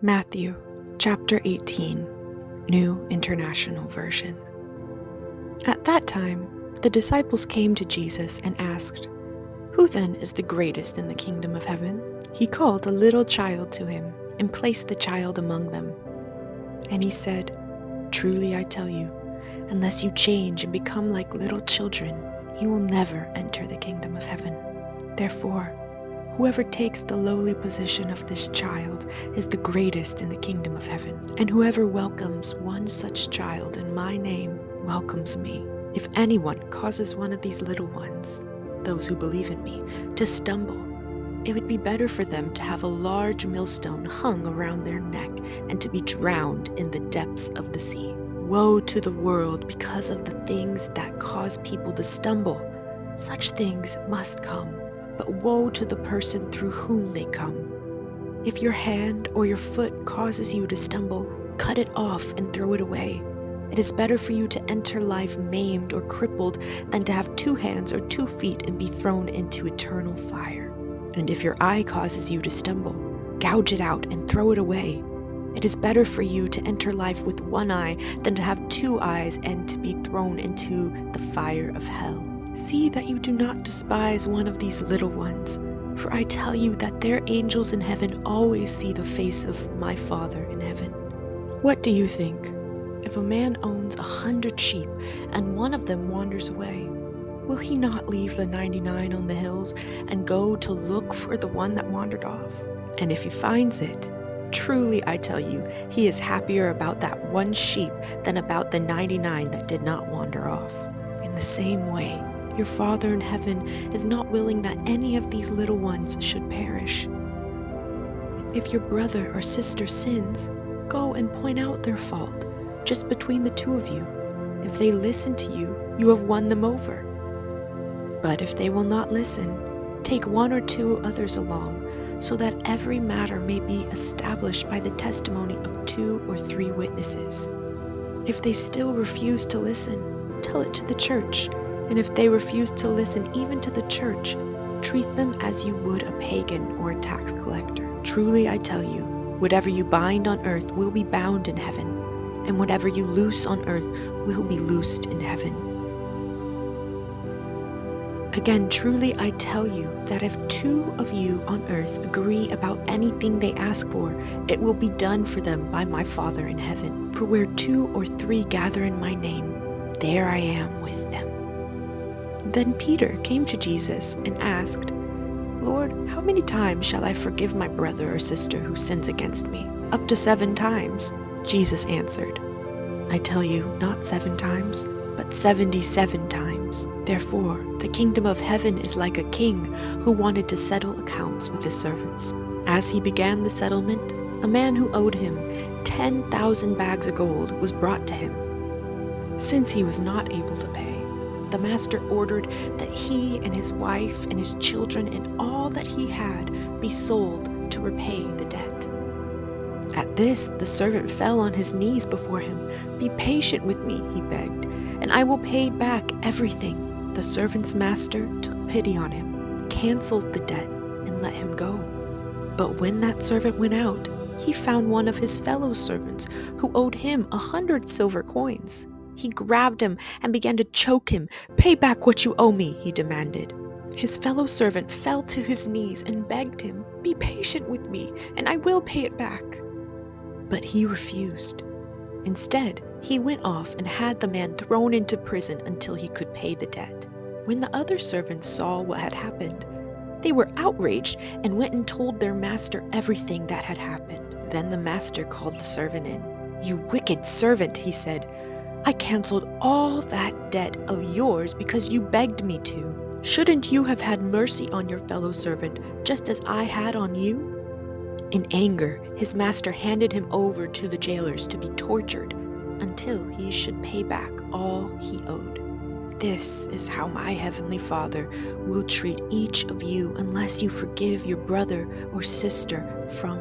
Matthew chapter 18, New International Version. At that time, the disciples came to Jesus and asked, "Who then is the greatest in the kingdom of heaven?" He called a little child to him and placed the child among them. And he said, "Truly I tell you, unless you change and become like little children, you will never enter the kingdom of heaven. Therefore, whoever takes the lowly position of this child is the greatest in the kingdom of heaven. And whoever welcomes one such child in my name welcomes me. If anyone causes one of these little ones, those who believe in me, to stumble, it would be better for them to have a large millstone hung around their neck and to be drowned in the depths of the sea. Woe to the world because of the things that cause people to stumble. Such things must come, but woe to the person through whom they come. If your hand or your foot causes you to stumble, cut it off and throw it away. It is better for you to enter life maimed or crippled than to have 2 hands or 2 feet and be thrown into eternal fire. And if your eye causes you to stumble, gouge it out and throw it away. It is better for you to enter life with 1 eye than to have 2 eyes and to be thrown into the fire of hell. See that you do not despise one of these little ones, for I tell you that their angels in heaven always see the face of my Father in heaven. What do you think? If a man owns 100 sheep and one of them wanders away, will he not leave the 99 on the hills and go to look for the one that wandered off? And if he finds it, truly I tell you, he is happier about that 1 sheep than about the 99 that did not wander off. In the same way, your Father in heaven is not willing that any of these little ones should perish. If your brother or sister sins, go and point out their fault, just between the 2 of you. If they listen to you, you have won them over. But if they will not listen, take 1 or 2 others along, so that every matter may be established by the testimony of 2 or 3 witnesses. If they still refuse to listen, tell it to the church. And if they refuse to listen even to the church, treat them as you would a pagan or a tax collector. Truly I tell you, whatever you bind on earth will be bound in heaven, and whatever you loose on earth will be loosed in heaven. Again, truly I tell you that if 2 of you on earth agree about anything they ask for, it will be done for them by my Father in heaven. For where 2 or 3 gather in my name, there I am with them." Then Peter came to Jesus and asked, "Lord, how many times shall I forgive my brother or sister who sins against me? Up to 7 times?" Jesus answered, "I tell you, not 7 times, but 77 times. Therefore, the kingdom of heaven is like a king who wanted to settle accounts with his servants. As he began the settlement, a man who owed him 10,000 bags of gold was brought to him. Since he was not able to pay, the master ordered that he and his wife and his children and all that he had be sold to repay the debt. At this, the servant fell on his knees before him. "Be patient with me," he begged, "and I will pay back everything." The servant's master took pity on him, canceled the debt, and let him go. But when that servant went out, he found one of his fellow servants who owed him 100 silver coins. He grabbed him and began to choke him. "Pay back what you owe me," he demanded. His fellow servant fell to his knees and begged him, "Be patient with me, and I will pay it back." But he refused. Instead, he went off and had the man thrown into prison until he could pay the debt. When the other servants saw what had happened, they were outraged and went and told their master everything that had happened. Then the master called the servant in. "You wicked servant," he said, "I canceled all that debt of yours because you begged me to. Shouldn't you have had mercy on your fellow servant just as I had on you?" In anger, his master handed him over to the jailers to be tortured until he should pay back all he owed. This is how my heavenly Father will treat each of you unless you forgive your brother or sister from